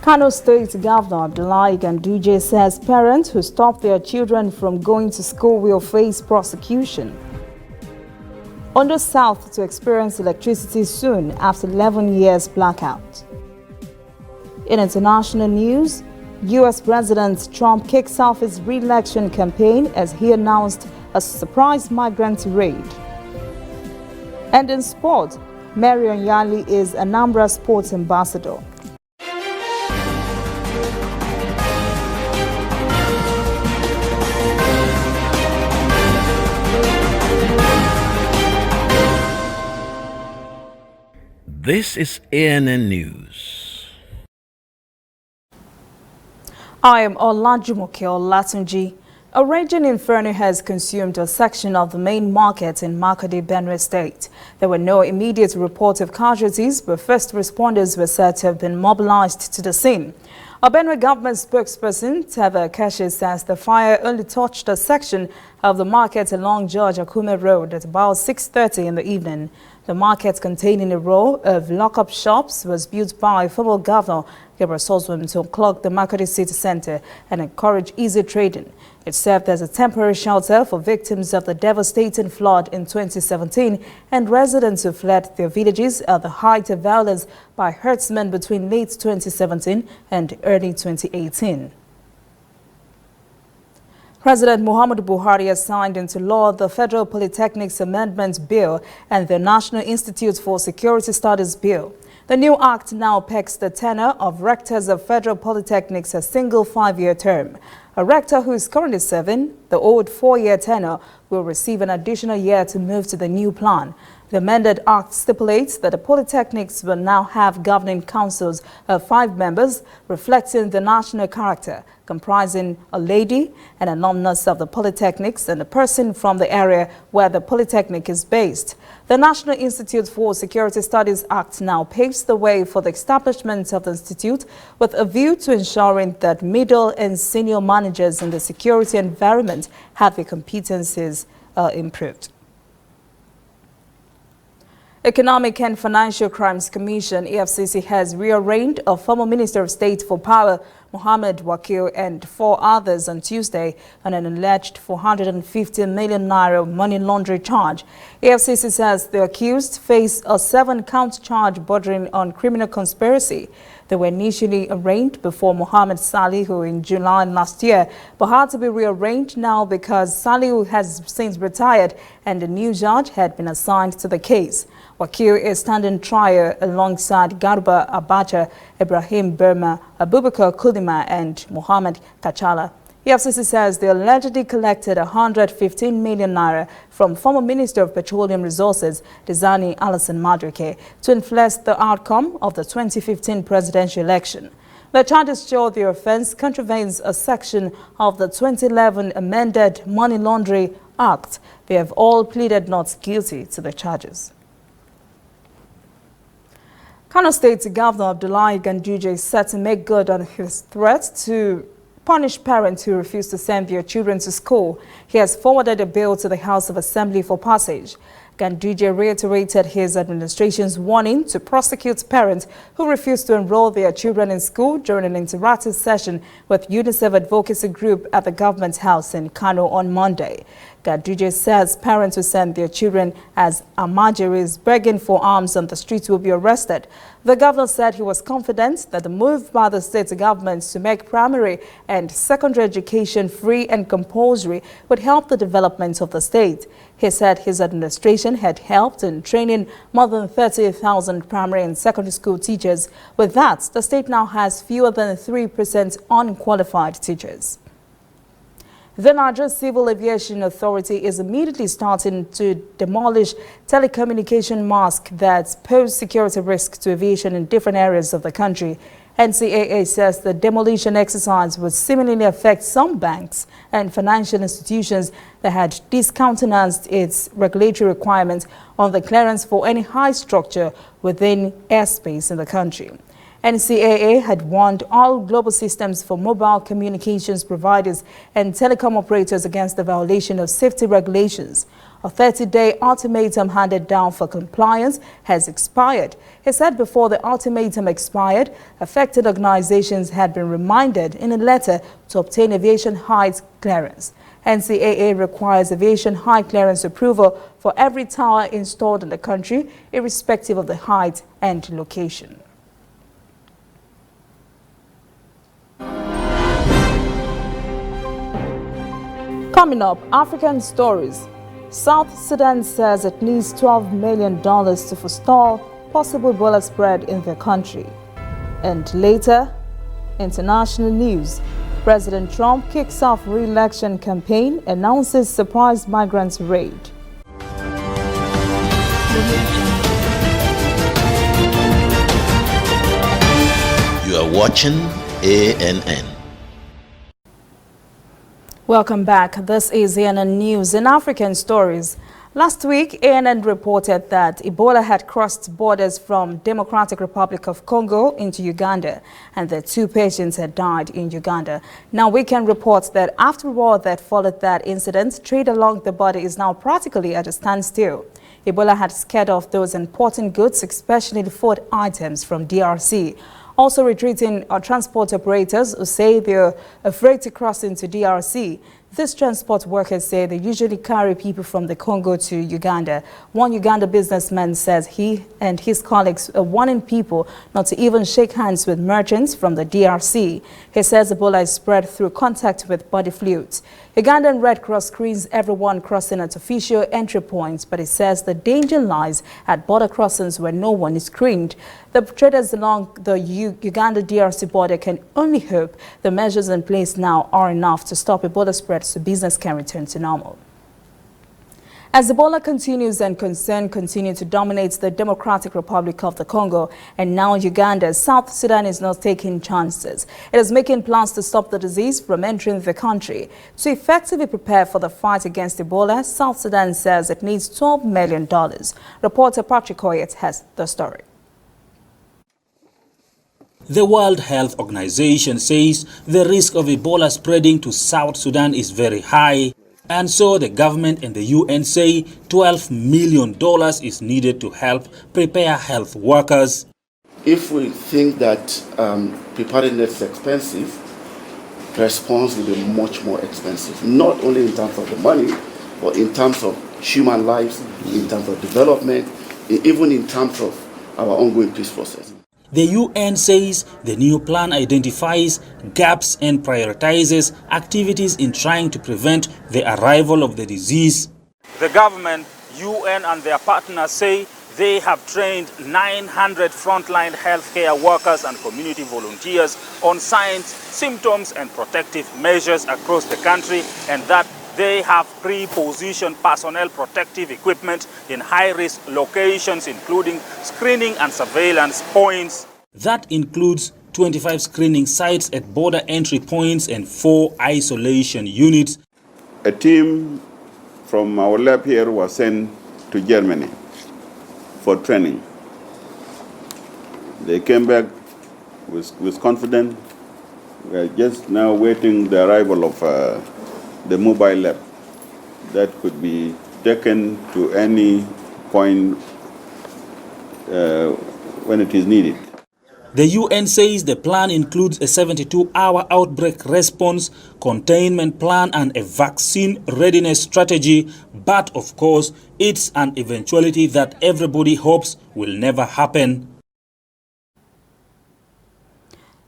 Kano State Governor Onyali Ganduje says parents who stop their children from going to school will face prosecution. Ondo South to experience electricity soon after 11 years blackout. In international news, U.S. President Trump kicks off his re-election campaign as he announced a surprise migrant raid. And in sport, Mary Onyali is Anambra Sports Ambassador. This is ANN News. I am Olajumoke Olatunji. A raging inferno has consumed a section of the main market in Makodi, Benue State. There were no immediate reports of casualties, but first responders were said to have been mobilized to the scene. A Benue government spokesperson, Teva Keshi, says the fire only touched a section of the market along George Akume Road at about 6:30 in the evening. The market, containing a row of lock-up shops, was built by former Governor Gabriel Soswem to unclog the Makodi city center and encourage easy trading. It served as a temporary shelter for victims of the devastating flood in 2017 and residents who fled their villages at the height of violence by herdsmen between late 2017 and early 2018. President Muhammadu Buhari has signed into law the Federal Polytechnics Amendment Bill and the National Institute for Security Studies Bill. The new act now pegs the tenure of rectors of federal polytechnics a single 5-year term. A rector who is currently serving the old 4-year tenure will receive an additional year to move to the new plan. The amended act stipulates that the polytechnics will now have governing councils of 5 members, reflecting the national character, comprising a lady, an alumnus of the polytechnics, and a person from the area where the polytechnic is based. The National Institute for Security Studies Act now paves the way for the establishment of the institute with a view to ensuring that middle and senior managers in the security environment have their competencies improved. Economic and Financial Crimes Commission (EFCC) has rearraigned a former Minister of State for Power, Mohammed Wakil, and 4 others on Tuesday on an alleged 450 million naira money laundering charge. EFCC says the accused face a 7-count charge bordering on criminal conspiracy. They were initially arraigned before Mohammed Salihu in July last year, but had to be rearranged now because Salihu has since retired and a new judge had been assigned to the case. Wakil is standing trial alongside Garba Abacha, Ibrahim Burma, Abubakar Kulima, and Mohammed Kachala. EFCC says they allegedly collected 115 million naira from former Minister of Petroleum Resources, Dizani Alison Madrike, to influence the outcome of the 2015 presidential election. The charges show the offense contravenes a section of the 2011 amended Money Laundering Act. They have all pleaded not guilty to the charges. Kano State Governor Onyali Ganduje is set to make good on his threat to punish parents who refuse to send their children to school. He has forwarded a bill to the House of Assembly for passage. Ganduje reiterated his administration's warning to prosecute parents who refuse to enroll their children in school during an interactive session with UNICEF Advocacy Group at the Government House in Kano on Monday. Ganduje says parents who send their children as Amajiris begging for alms on the streets will be arrested. The governor said he was confident that the move by the state government to make primary and secondary education free and compulsory would help the development of the state. He said his administration had helped in training more than 30,000 primary and secondary school teachers. With that, the state now has fewer than 3% unqualified teachers. The Nigeria Civil Aviation Authority is immediately starting to demolish telecommunication masts that pose security risks to aviation in different areas of the country. NCAA says the demolition exercise would seemingly affect some banks and financial institutions that had discountenanced its regulatory requirements on the clearance for any high structure within airspace in the country. NCAA had warned all global systems for mobile communications providers and telecom operators against the violation of safety regulations. A 30-day ultimatum handed down for compliance has expired. He said before the ultimatum expired, affected organizations had been reminded in a letter to obtain aviation height clearance. NCAA requires aviation height clearance approval for every tower installed in the country, irrespective of the height and location. Coming up, African stories. South Sudan says it needs $12 million to forestall possible Ebola spread in their country. And later, international news. President Trump kicks off re-election campaign, announces surprise migrants raid. You are watching ANN. Welcome back. This is ANN News in African Stories. Last week, ANN reported that Ebola had crossed borders from Democratic Republic of Congo into Uganda, and that 2 patients had died in Uganda. Now we can report that after war that followed that incident, trade along the border is now practically at a standstill. Ebola had scared off those important goods, especially the food items from DRC. Also retreating are transport operators who say they're afraid to cross into DRC. These transport workers say they usually carry people from the Congo to Uganda. One Uganda businessman says he and his colleagues are warning people not to even shake hands with merchants from the DRC. He says Ebola is spread through contact with body fluids. Ugandan Red Cross screens everyone crossing at official entry points, but it says the danger lies at border crossings where no one is screened. The traders along the Uganda-DRC border can only hope the measures in place now are enough to stop Ebola spread so business can return to normal. As Ebola continues and concern continue to dominate the Democratic Republic of the Congo and now Uganda, South Sudan is not taking chances. It is making plans to stop the disease from entering the country. To effectively prepare for the fight against Ebola, South Sudan says it needs $12 million. Reporter Patrick Oyet has the story. The World Health Organization says the risk of Ebola spreading to South Sudan is very high, and so the government and the UN say $12 million is needed to help prepare health workers. If we think that preparedness is expensive, response will be much more expensive, not only in terms of the money, but in terms of human lives, in terms of development, even in terms of our ongoing peace process. The UN says the new plan identifies gaps and prioritizes activities in trying to prevent the arrival of the disease. The government, UN and their partners say they have trained 900 frontline healthcare workers and community volunteers on signs, symptoms and protective measures across the country, and that they have pre-positioned personnel protective equipment in high-risk locations, including screening and surveillance points. That includes 25 screening sites at border entry points and 4 isolation units. A team from our lab here was sent to Germany for training. They came back with confidence. We are just now waiting the arrival of the mobile lab that could be taken to any point when it is needed. The UN says the plan includes a 72-hour outbreak response, containment plan and a vaccine readiness strategy, but of course it's an eventuality that everybody hopes will never happen.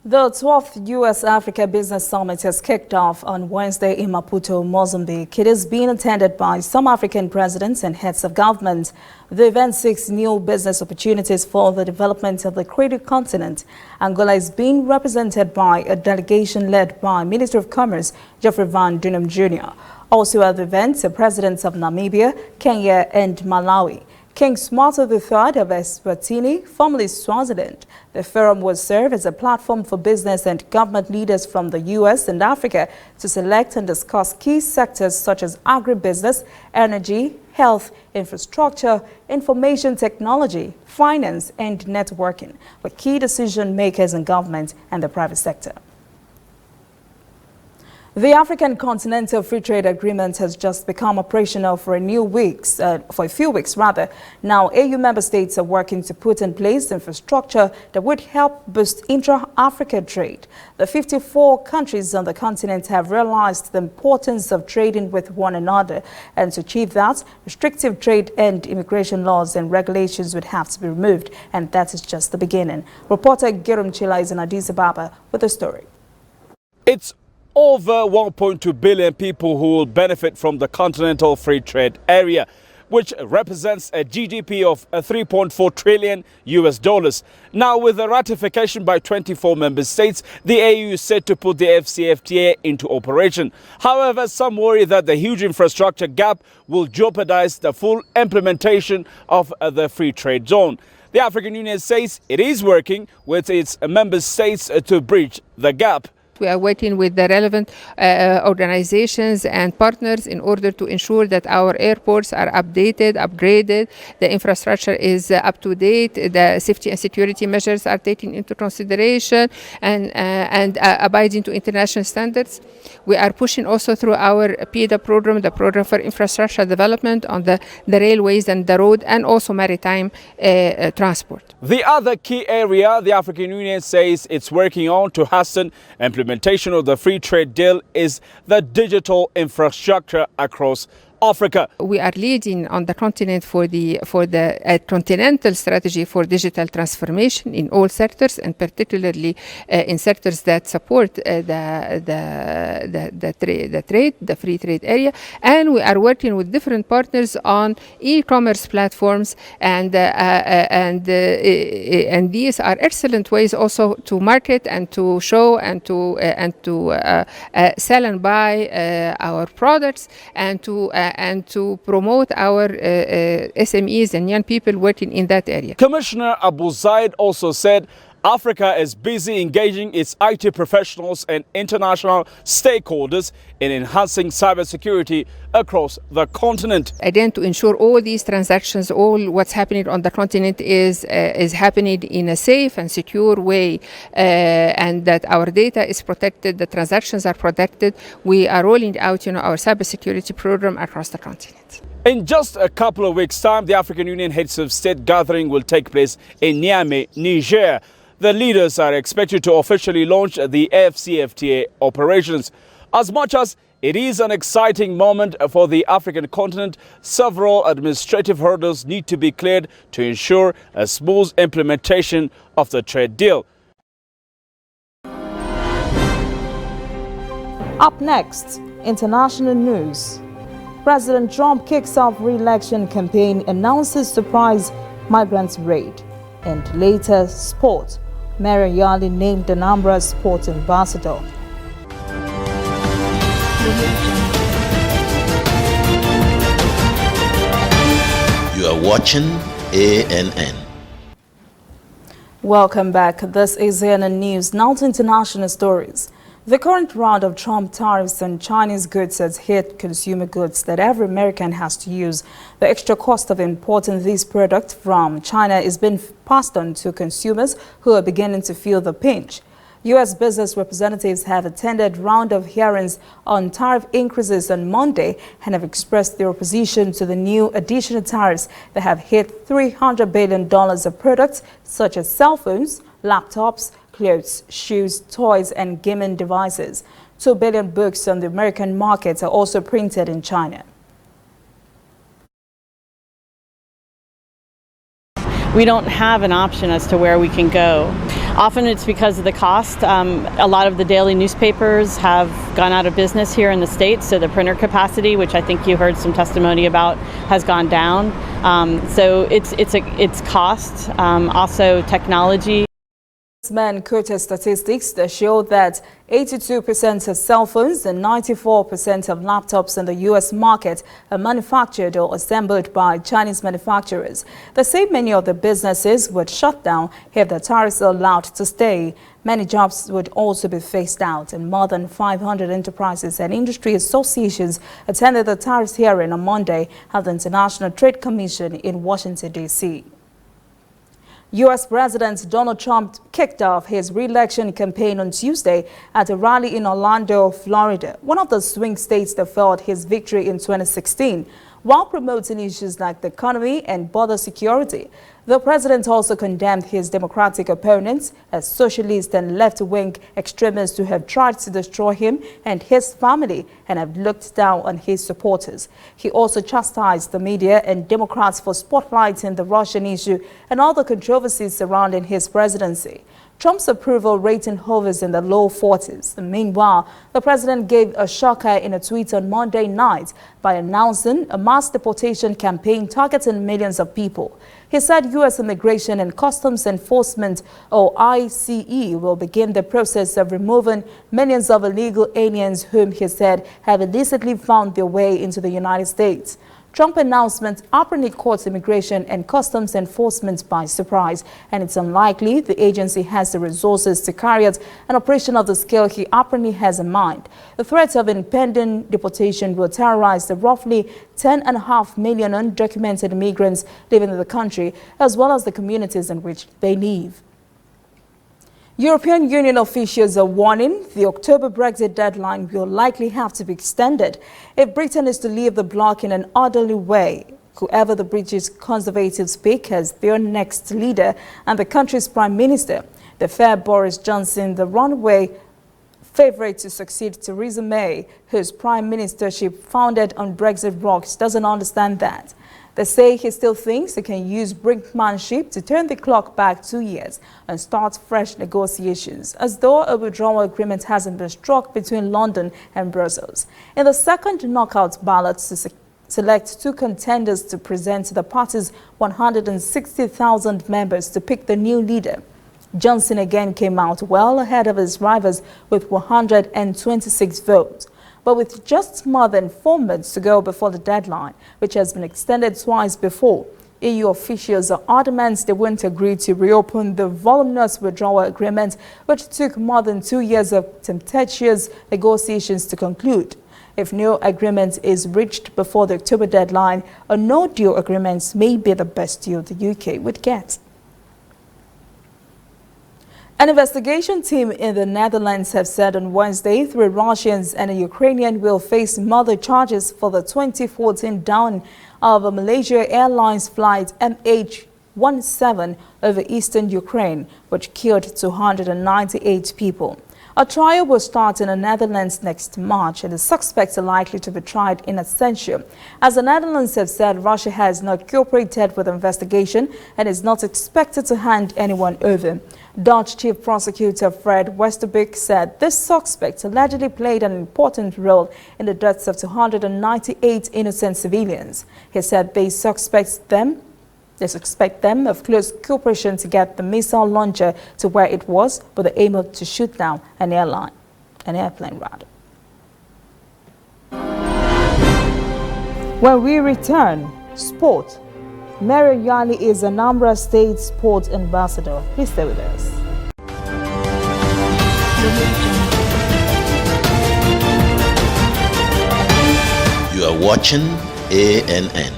The 12th U.S.-Africa Business Summit has kicked off on Wednesday in Maputo, Mozambique. It is being attended by some African presidents and heads of government. The event seeks new business opportunities for the development of the creative continent. Angola is being represented by a delegation led by Minister of Commerce Geoffrey Van Dunham Jr. Also at the event are presidents of Namibia, Kenya and Malawi. King Smarto III of Eswatini, formerly Swaziland. The forum will serve as a platform for business and government leaders from the U.S. and Africa to select and discuss key sectors such as agribusiness, energy, health, infrastructure, information technology, finance, and networking with key decision makers in government and the private sector. The African Continental Free Trade Agreement has just become operational for a few weeks. Now, AU member states are working to put in place infrastructure that would help boost intra-Africa trade. The 54 countries on the continent have realized the importance of trading with one another, and to achieve that, restrictive trade and immigration laws and regulations would have to be removed, and that is just the beginning. Reporter Girum Chila is in Addis Ababa with the story. It's over 1.2 billion people who will benefit from the Continental Free Trade Area, which represents a GDP of $3.4 trillion US. Now, with the ratification by 24 member states, the AU is set to put the AfCFTA into operation. However, some worry that the huge infrastructure gap will jeopardize the full implementation of the free trade zone. The African Union says it is working with its member states to bridge the gap. We are working with the relevant organizations and partners in order to ensure that our airports are updated, upgraded, the infrastructure is up to date, the safety and security measures are taken into consideration and abiding to international standards. We are pushing also through our PIDA program, the Program for Infrastructure Development, on the railways and the road and also maritime transport. The other key area the African Union says it's working on to hasten implementation of the free trade deal is the digital infrastructure across Africa. We are leading on the continent for the continental strategy for digital transformation in all sectors, and particularly in sectors that support the free trade area. And we are working with different partners on e-commerce platforms, and these are excellent ways also to market and to show and to sell and buy our products and to promote our SMEs and young people working in that area. Commissioner Abu Zaid also said Africa is busy engaging its IT professionals and international stakeholders in enhancing cybersecurity across the continent. Again, to ensure all these transactions, all what's happening on the continent is happening in a safe and secure way, and that our data is protected, the transactions are protected. We are rolling out, our cybersecurity program across the continent. In just a couple of weeks' time, the African Union Heads of State gathering will take place in Niamey, Niger. The leaders are expected to officially launch the AfCFTA operations. As much as it is an exciting moment for the African continent, several administrative hurdles need to be cleared to ensure a smooth implementation of the trade deal. Up next, international news. President Trump kicks off re-election campaign, announces surprise migrants raid. And later, sport. Onyali named Anambra Sports Ambassador. You are watching ANN. Welcome back. This is ANN News. Now to international stories. The current round of Trump tariffs on Chinese goods has hit consumer goods that every American has to use. The extra cost of importing these products from China is being passed on to consumers who are beginning to feel the pinch. U.S. business representatives have attended a round of hearings on tariff increases on Monday and have expressed their opposition to the new additional tariffs that have hit $300 billion of products such as cell phones, laptops, clothes, shoes, toys, and gaming devices. 2 billion books on the American market are also printed in China. We don't have an option as to where we can go. Often it's because of the cost. A lot of the daily newspapers have gone out of business here in the States, so the printer capacity, which I think you heard some testimony about, has gone down. So it's cost, also technology. Men quoted statistics that show that 82% of cell phones and 94% of laptops in the U.S. market are manufactured or assembled by Chinese manufacturers. They say many of the businesses would shut down if the tariffs are allowed to stay. Many jobs would also be phased out, and more than 500 enterprises and industry associations attended the tariffs hearing on Monday at the International Trade Commission in Washington, D.C. U.S. President Donald Trump kicked off his re-election campaign on Tuesday at a rally in Orlando, Florida, one of the swing states that followed his victory in 2016, while promoting issues like the economy and border security. The president also condemned his Democratic opponents as socialist and left-wing extremists who have tried to destroy him and his family and have looked down on his supporters. He also chastised the media and Democrats for spotlighting the Russian issue and all the controversies surrounding his presidency. Trump's approval rating hovers in the low 40s. Meanwhile, the president gave a shocker in a tweet on Monday night by announcing a mass deportation campaign targeting millions of people. He said U.S. Immigration and Customs Enforcement, or ICE, will begin the process of removing millions of illegal aliens whom he said have illicitly found their way into the United States. Trump announcement apparently caught Immigration and Customs Enforcement by surprise, and it's unlikely the agency has the resources to carry out an operation of the scale he apparently has in mind. The threat of impending deportation will terrorize the roughly 10.5 million undocumented immigrants living in the country, as well as the communities in which they live. European Union officials are warning the October Brexit deadline will likely have to be extended if Britain is to leave the bloc in an orderly way. Whoever the British Conservatives pick as their next leader and the country's Prime Minister, the fair Boris Johnson, the runaway favourite to succeed Theresa May, whose prime ministership founded on Brexit rocks, doesn't understand that. They say he still thinks he can use brinkmanship to turn the clock back 2 years and start fresh negotiations, as though a withdrawal agreement hasn't been struck between London and Brussels. In the second knockout ballot to select two contenders to present to the party's 160,000 members to pick the new leader, Johnson again came out well ahead of his rivals with 126 votes. But with just more than 4 months to go before the deadline, which has been extended twice before, EU officials are adamant they won't agree to reopen the voluminous withdrawal agreement, which took more than 2 years of tempestuous negotiations to conclude. If no agreement is reached before the October deadline, a no-deal agreement may be the best deal the UK would get. An investigation team in the Netherlands have said on Wednesday 3 Russians and a Ukrainian will face murder charges for the 2014 downing of a Malaysia Airlines flight MH17 over eastern Ukraine, which killed 298 people. A trial will start in the Netherlands next March, and the suspects are likely to be tried in absentia. As the Netherlands have said, Russia has not cooperated with the investigation and is not expected to hand anyone over. Dutch Chief Prosecutor Fred Westerbeek said this suspect allegedly played an important role in the deaths of 298 innocent civilians. He said they suspect them of close cooperation to get the missile launcher to where it was with the aim of to shoot down an airplane. When we return, sport. Mary Onyali is Anambra State Sports Ambassador. Please stay with us. You are watching ANN.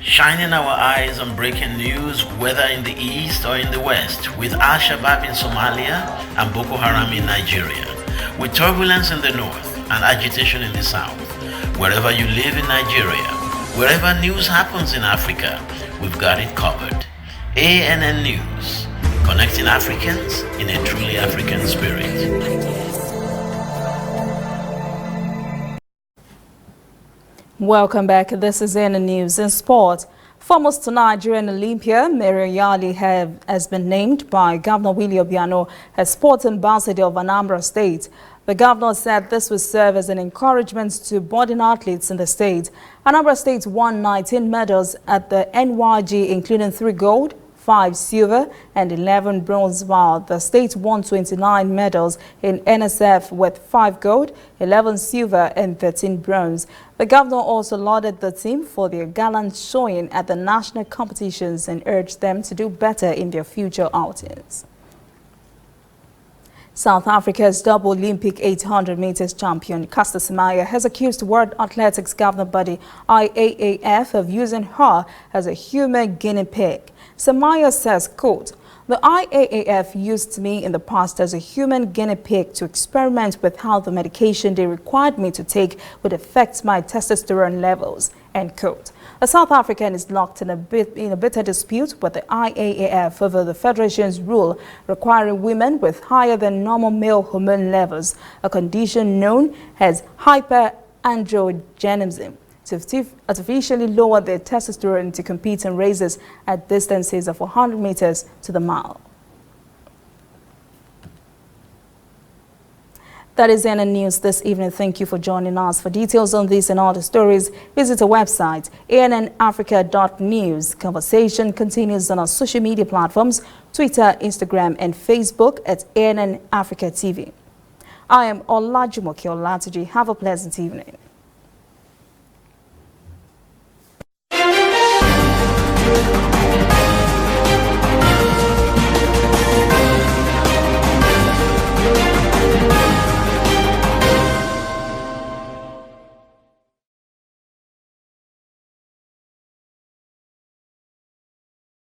Shining our eyes on breaking news, whether in the east or in the west, with Al-Shabaab in Somalia and Boko Haram in Nigeria, with turbulence in the north and agitation in the south. Wherever you live in Nigeria, wherever news happens in Africa, we've got it covered. ANN News, connecting Africans in a truly African spirit. Welcome back. This is ANN News in Sport. Former Nigerian Olympia Mary Onyali has been named by Governor Willie Obiano as Sports Ambassador of Anambra State. The governor said this will serve as an encouragement to budding athletes in the state. Anambra State won 19 medals at the NYG, including 3 gold, 5 silver and 11 bronze, while the state won 29 medals in NSF with 5 gold, 11 silver and 13 bronze. The governor also lauded the team for their gallant showing at the national competitions and urged them to do better in their future outings. South Africa's double Olympic 800 meters champion, Caster Semenya, has accused World Athletics governing body IAAF of using her as a human guinea pig. Semenya says, quote, "The IAAF used me in the past as a human guinea pig to experiment with how the medication they required me to take would affect my testosterone levels," end quote. A South African is locked in a bitter dispute with the IAAF over the Federation's rule requiring women with higher than normal male hormone levels, a condition known as hyperandrogenism, to artificially lower their testosterone to compete in races at distances of 100 meters to the mile. That is CNN News this evening. Thank you for joining us. For details on this and other stories, visit our website, annafrica.news. Conversation continues on our social media platforms, Twitter, Instagram, and Facebook at ANN Africa TV. I am Olajumoke Olatuji. Have a pleasant evening.